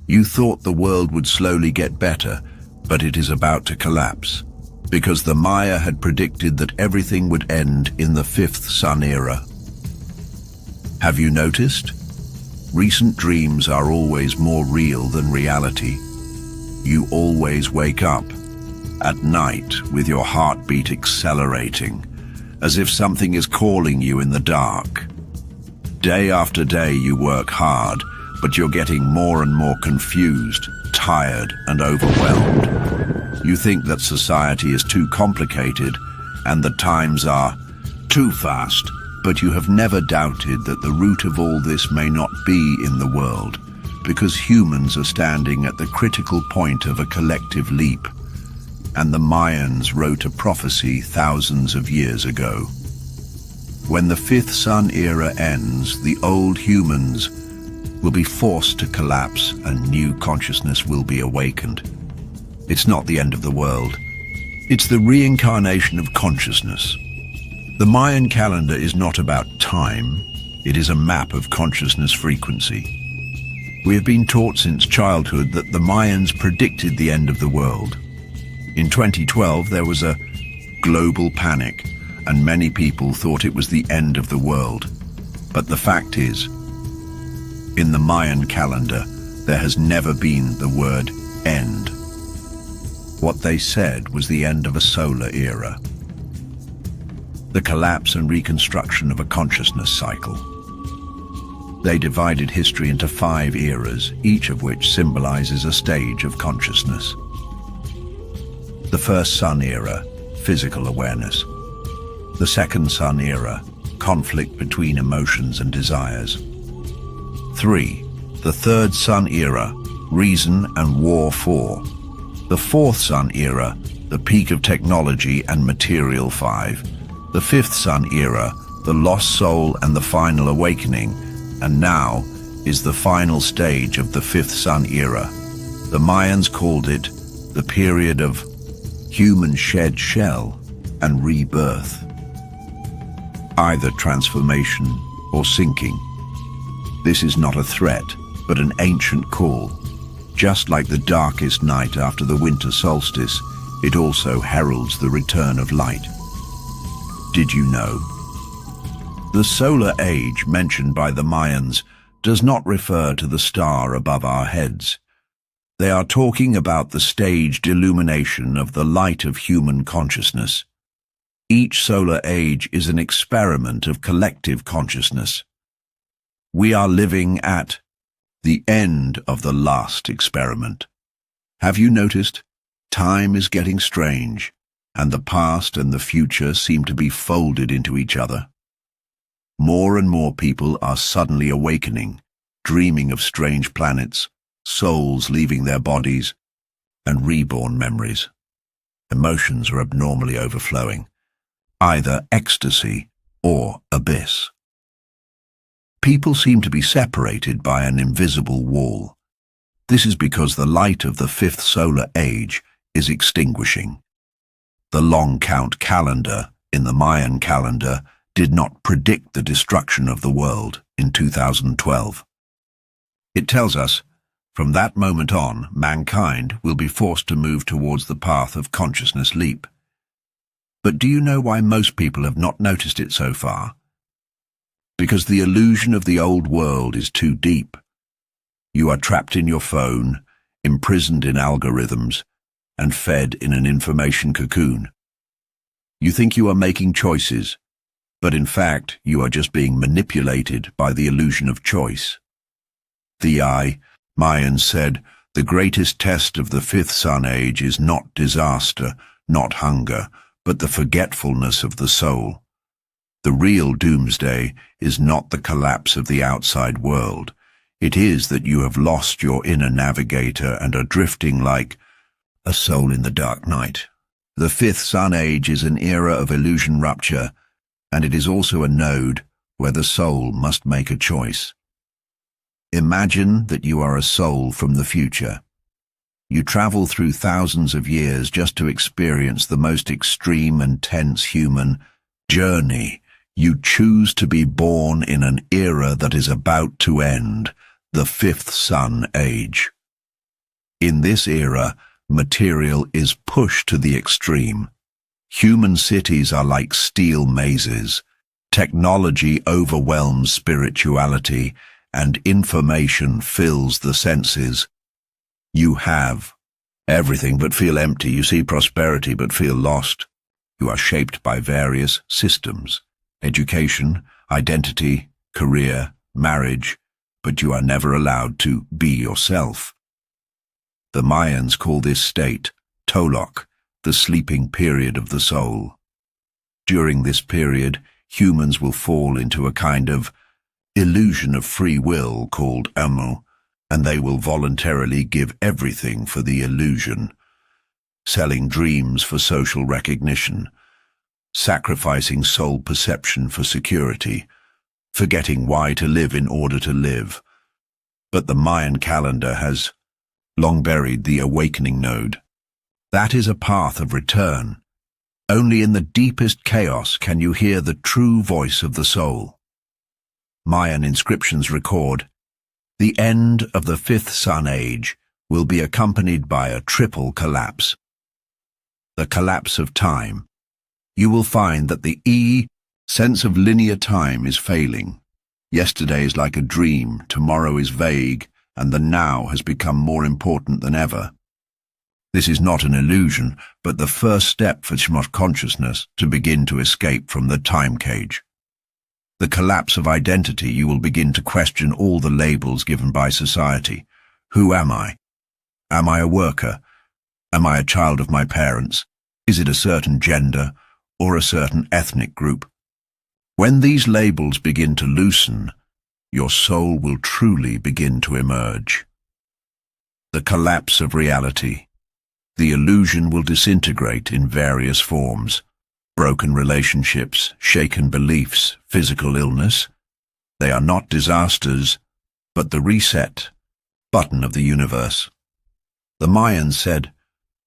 You thought the world would slowly get better, but it is about to collapse, because the Maya had predicted that everything would end in the fifth sun era. Have you noticed? Recent dreams are always more real than reality. You always wake up at night with your heartbeat accelerating, as if something is calling you in the dark. Day after day you work hard, but you're getting more and more confused, tired, and overwhelmed. You think that society is too complicated and the times are too fast, but you have never doubted that the root of all this may not be in the world, because humans are standing at the critical point of a collective leap, and the Mayans wrote a prophecy thousands of years ago. When the fifth sun era ends, the old humans will be forced to collapse and new consciousness will be awakened. It's not the end of the world. It's the reincarnation of consciousness. The Mayan calendar is not about time. It is a map of consciousness frequency. We have been taught since childhood that the Mayans predicted the end of the world. In 2012, there was a global panic, and many people thought it was the end of the world. But the fact is, in the Mayan calendar, there has never been the word end. What they said was the end of a solar era, the collapse and reconstruction of a consciousness cycle. They divided history into 5 eras, each of which symbolizes a stage of consciousness. The first sun era, physical awareness. The second sun era, conflict between emotions and desires. 3. The third sun era, reason and war 4. The fourth sun era, the peak of technology and material 5. The fifth sun era, the lost soul and the final awakening, and now is the final stage of the fifth sun era. The Mayans called it the period of human shed shell and rebirth. Either transformation or sinking. This is not a threat, but an ancient call. Just like the darkest night after the winter solstice, it also heralds the return of light. Did you know? The solar age mentioned by the Mayans does not refer to the star above our heads. They are talking about the staged illumination of the light of human consciousness. Each solar age is an experiment of collective consciousness. We are living at the end of the last experiment. Have you noticed? Time is getting strange, and the past and the future seem to be folded into each other. More and more people are suddenly awakening, dreaming of strange planets, souls leaving their bodies, and reborn memories. Emotions are abnormally overflowing, either ecstasy or abyss. People seem to be separated by an invisible wall. This is because the light of the fifth solar age is extinguishing. The long count calendar in the Mayan calendar did not predict the destruction of the world in 2012. It tells us, from that moment on, mankind will be forced to move towards the path of consciousness leap. But do you know why most people have not noticed it so far? Because the illusion of the old world is too deep. You are trapped in your phone, imprisoned in algorithms, and fed in an information cocoon. You think you are making choices, but in fact you are just being manipulated by the illusion of choice. Mayan said, the greatest test of the fifth sun age is not disaster, not hunger, but the forgetfulness of the soul. The real doomsday is not the collapse of the outside world. It is that you have lost your inner navigator and are drifting like a soul in the dark night. The fifth sun age is an era of illusion rupture, and it is also a node where the soul must make a choice. Imagine that you are a soul from the future. You travel through thousands of years just to experience the most extreme and tense human journey. You choose to be born in an era that is about to end, the fifth sun age. In this era, material is pushed to the extreme. Human cities are like steel mazes. Technology overwhelms spirituality, and information fills the senses. You have everything but feel empty. You see prosperity but feel lost. You are shaped by various systems: education, identity, career, marriage, but you are never allowed to be yourself. The Mayans call this state Tolok, the sleeping period of the soul. During this period, humans will fall into a kind of illusion of free will called amo, and they will voluntarily give everything for the illusion, selling dreams for social recognition, sacrificing soul perception for security, forgetting why to live in order to live. But the Mayan calendar has long buried the awakening node. That is a path of return. Only in the deepest chaos can you hear the true voice of the soul. Mayan inscriptions record, "The end of the fifth sun age will be accompanied by a triple collapse. The collapse of time. You will find that the sense of linear time is failing. Yesterday is like a dream, tomorrow is vague, and the now has become more important than ever." This is not an illusion, but the first step for Shmos consciousness to begin to escape from the time cage. The collapse of identity. You will begin to question all the labels given by society. Who am I? Am I a worker? Am I a child of my parents? Is it a certain gender or a certain ethnic group? When these labels begin to loosen, your soul will truly begin to emerge. The collapse of reality. The illusion will disintegrate in various forms: broken relationships, shaken beliefs, physical illness. They are not disasters, but the reset button of the universe. The Mayans said,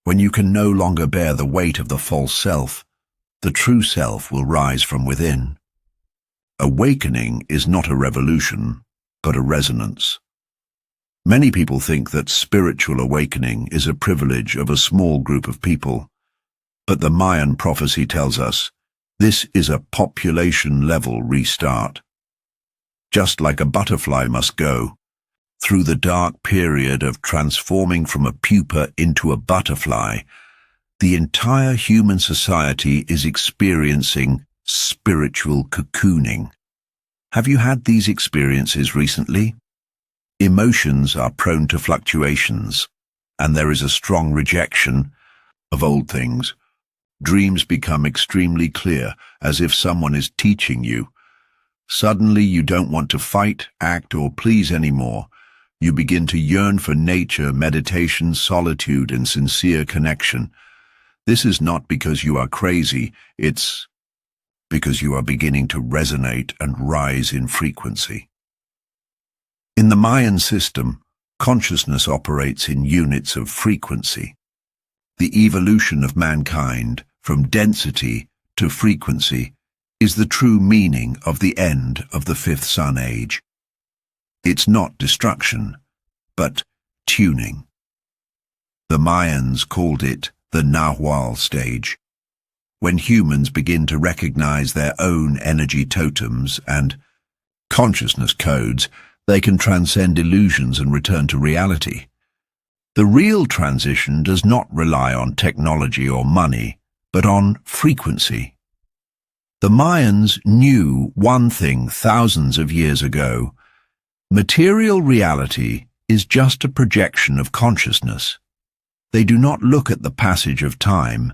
when you can no longer bear the weight of the false self, the true self will rise from within. Awakening is not a revolution, but a resonance. Many people think that spiritual awakening is a privilege of a small group of people, but the Mayan prophecy tells us this is a population-level restart. Just like a butterfly must go through the dark period of transforming from a pupa into a butterfly, the entire human society is experiencing spiritual cocooning. Have you had these experiences recently? Emotions are prone to fluctuations, and there is a strong rejection of old things. Dreams become extremely clear, as if someone is teaching you. Suddenly you don't want to fight, act, or please anymore. You begin to yearn for nature, meditation, solitude, and sincere connection. This is not because you are crazy, it's because you are beginning to resonate and rise in frequency. In the Mayan system, consciousness operates in units of frequency. The evolution of mankind from density to frequency is the true meaning of the end of the fifth sun age. It's not destruction, but tuning. The Mayans called it the Nahual stage. When humans begin to recognize their own energy totems and consciousness codes, they can transcend illusions and return to reality. The real transition does not rely on technology or money, but on frequency. The Mayans knew one thing thousands of years ago: material reality is just a projection of consciousness. They do not look at the passage of time,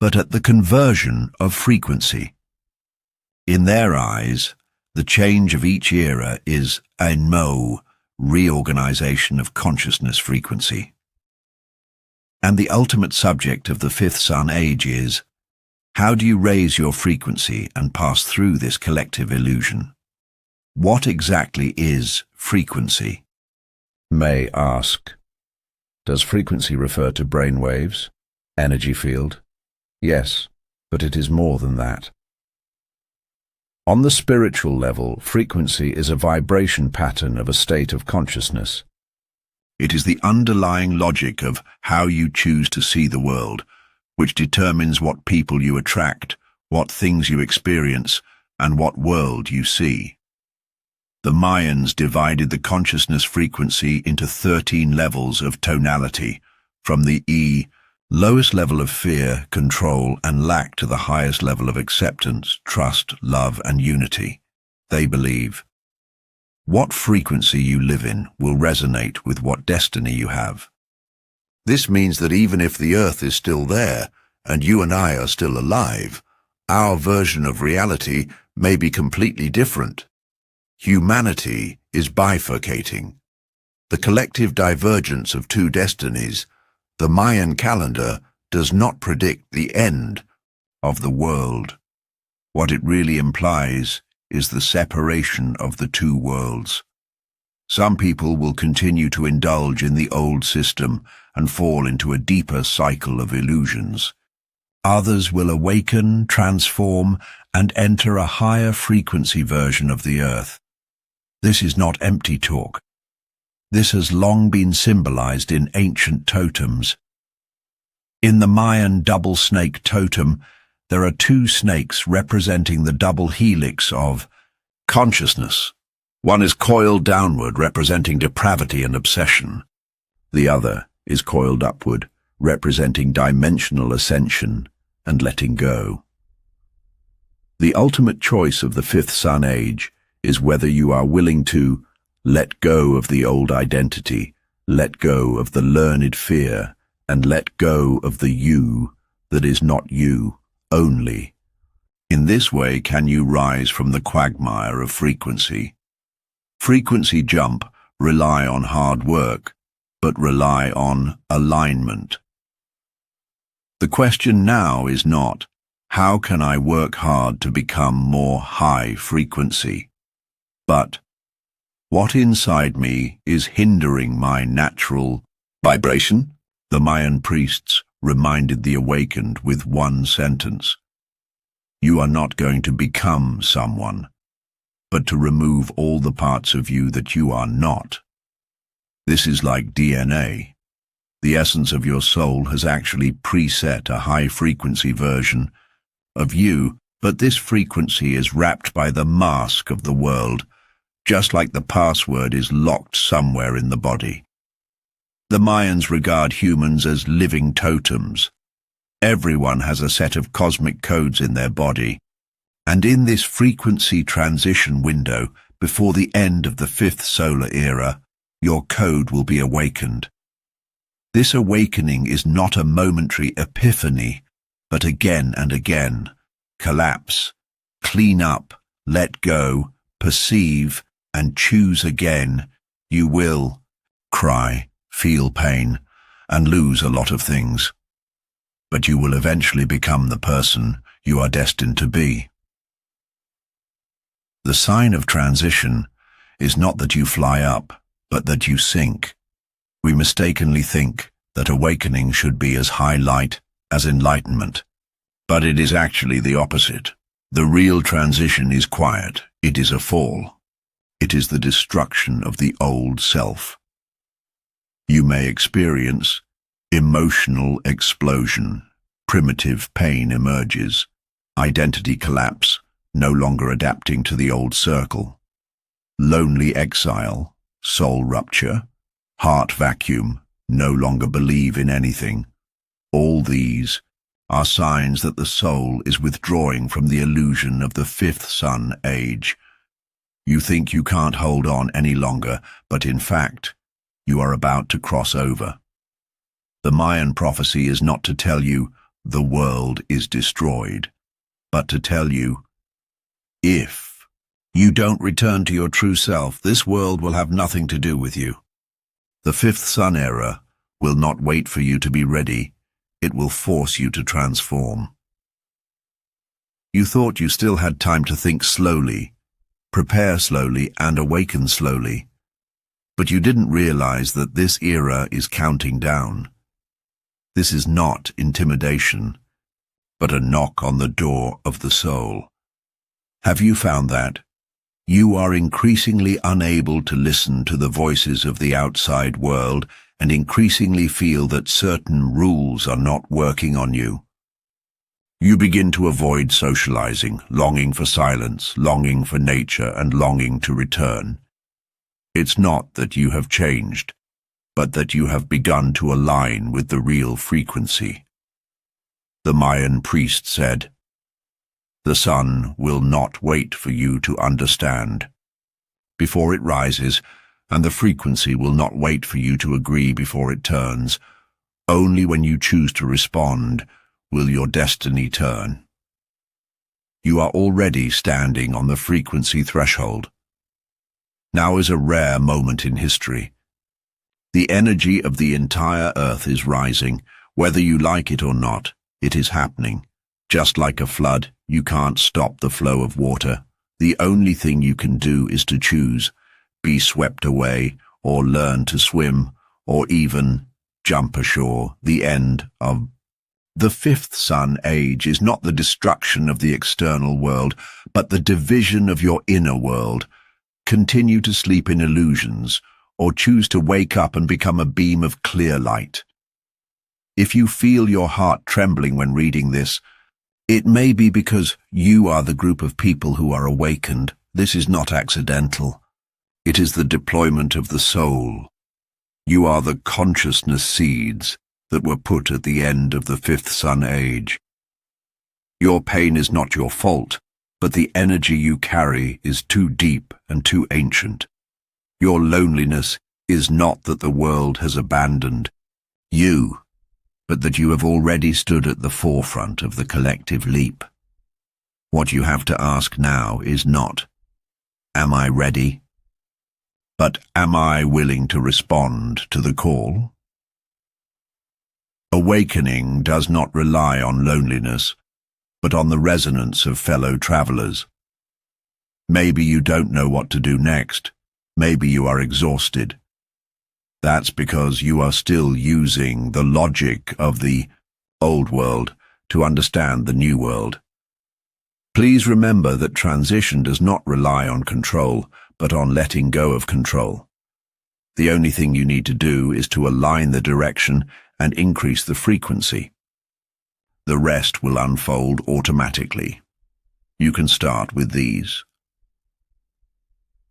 but at the conversion of frequency. In their eyes, the change of each era is a reorganization of consciousness frequency. And the ultimate subject of the fifth sun age is, how do you raise your frequency and pass through this collective illusion? What exactly is frequency? May ask, does frequency refer to brain waves, energy field? Yes, but it is more than that. On the spiritual level, frequency is a vibration pattern of a state of consciousness. It is the underlying logic of how you choose to see the world, which determines what people you attract, what things you experience, and what world you see. The Mayans divided the consciousness frequency into 13 levels of tonality, from the E, lowest level of fear, control, and lack, to the highest level of acceptance, trust, love, and unity. They believe what frequency you live in will resonate with what destiny you have. This means that even if the Earth is still there, and you and I are still alive, our version of reality may be completely different. Humanity is bifurcating. The collective divergence of two destinies. The Mayan calendar does not predict the end of the world. What it really implies is the separation of the two worlds. Some people will continue to indulge in the old system and fall into a deeper cycle of illusions. Others will awaken, transform, and enter a higher frequency version of the Earth. This is not empty talk. This has long been symbolized in ancient totems. In the Mayan double snake totem, there are two snakes representing the double helix of consciousness. One is coiled downward, representing depravity and obsession. The other is coiled upward, representing dimensional ascension and letting go. The ultimate choice of the fifth sun age is whether you are willing to let go of the old identity, let go of the learned fear, and let go of the you that is not you only. In this way can you rise from the quagmire of frequency. Frequency jump rely on hard work, but rely on alignment. The question now is not, how can I work hard to become more high frequency? But, what inside me is hindering my natural vibration? The Mayan priests reminded the awakened with one sentence. You are not going to become someone, but to remove all the parts of you that you are not. This is like DNA. The essence of your soul has actually preset a high-frequency version of you, but this frequency is wrapped by the mask of the world, just like the password is locked somewhere in the body. The Mayans regard humans as living totems. Everyone has a set of cosmic codes in their body, and in this frequency transition window, before the end of the fifth solar era, your code will be awakened. This awakening is not a momentary epiphany, but again and again. Collapse, clean up, let go, perceive, and choose again. You will cry, feel pain, and lose a lot of things. But you will eventually become the person you are destined to be. The sign of transition is not that you fly up, but that you sink. We mistakenly think that awakening should be as high light as enlightenment, but it is actually the opposite. The real transition is quiet. It is a fall. It is the destruction of the old self. You may experience emotional explosion. Primitive pain emerges. Identity collapse, no longer adapting to the old circle. Lonely exile, soul rupture, heart vacuum, no longer believe in anything. All these are signs that the soul is withdrawing from the illusion of the fifth sun age. You think you can't hold on any longer, but in fact, you are about to cross over. The Mayan prophecy is not to tell you the world is destroyed, but to tell you, if you don't return to your true self, this world will have nothing to do with you. The fifth sun era will not wait for you to be ready. It will force you to transform. You thought you still had time to think slowly, prepare slowly, and awaken slowly. But you didn't realize that this era is counting down. This is not intimidation, but a knock on the door of the soul. Have you found that? You are increasingly unable to listen to the voices of the outside world and increasingly feel that certain rules are not working on you. You begin to avoid socializing, longing for silence, longing for nature, and longing to return. It's not that you have changed, but that you have begun to align with the real frequency. The Mayan priest said, "The sun will not wait for you to understand before it rises, and the frequency will not wait for you to agree before it turns. Only when you choose to respond will your destiny turn." You are already standing on the frequency threshold. Now is a rare moment in history. The energy of the entire earth is rising. Whether you like it or not, it is happening. Just like a flood, you can't stop the flow of water. The only thing you can do is to choose, be swept away, or learn to swim, or even jump ashore. The end of the fifth sun age is not the destruction of the external world, but the division of your inner world. Continue to sleep in illusions, or choose to wake up and become a beam of clear light. If you feel your heart trembling when reading this, it may be because you are the group of people who are awakened. This is not accidental. It is the deployment of the soul. You are the consciousness seeds that were put at the end of the fifth sun age. Your pain is not your fault, but the energy you carry is too deep and too ancient. Your loneliness is not that the world has abandoned you, but that you have already stood at the forefront of the collective leap. What you have to ask now is not, "Am I ready?" but "Am I willing to respond to the call?" Awakening does not rely on loneliness, but on the resonance of fellow travelers. Maybe you don't know what to do next. Maybe you are exhausted. That's because you are still using the logic of the old world to understand the new world. Please remember that transition does not rely on control, but on letting go of control. The only thing you need to do is to align the direction and increase the frequency. The rest will unfold automatically. You can start with these.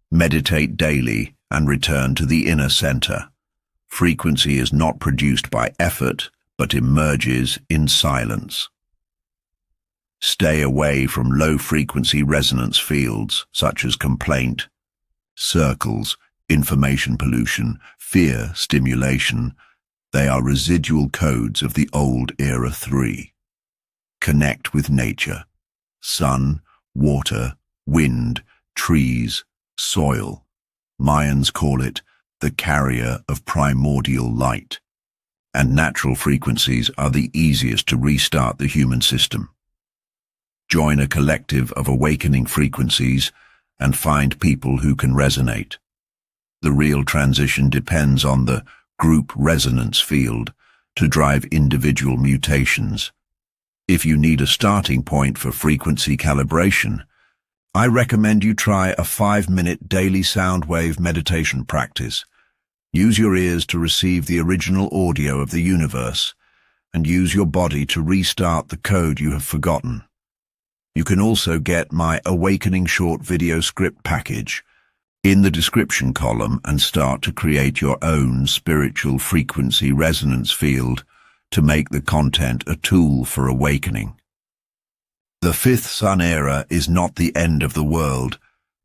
Meditate daily and return to the inner center. Frequency is not produced by effort, but emerges in silence. Stay away from low-frequency resonance fields, such as complaint, circles, information pollution, fear stimulation. They are residual codes of the old era 3. Connect with nature. Sun, water, wind, trees, soil. Mayans call it the carrier of primordial light. And natural frequencies are the easiest to restart the human system. Join a collective of awakening frequencies and find people who can resonate. The real transition depends on the group resonance field to drive individual mutations. If you need a starting point for frequency calibration, I recommend you try a 5-minute daily sound wave meditation practice. Use your ears to receive the original audio of the universe, and use your body to restart the code you have forgotten. You can also get my Awakening Short Video Script package in the description column and start to create your own spiritual frequency resonance field to make the content a tool for awakening. The fifth sun era is not the end of the world,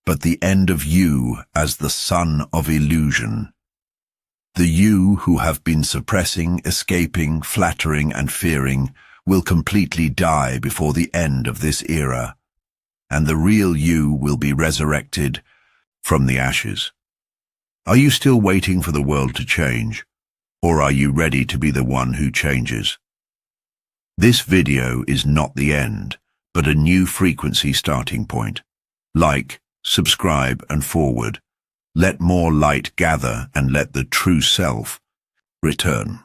but the end of you as the sun of illusion. The you who have been suppressing, escaping, flattering, and fearing will completely die before the end of this era, and the real you will be resurrected from the ashes. Are you still waiting for the world to change, or are you ready to be the one who changes? This video is not the end, but a new frequency starting point. Like, subscribe, and forward. Let more light gather and let the true self return.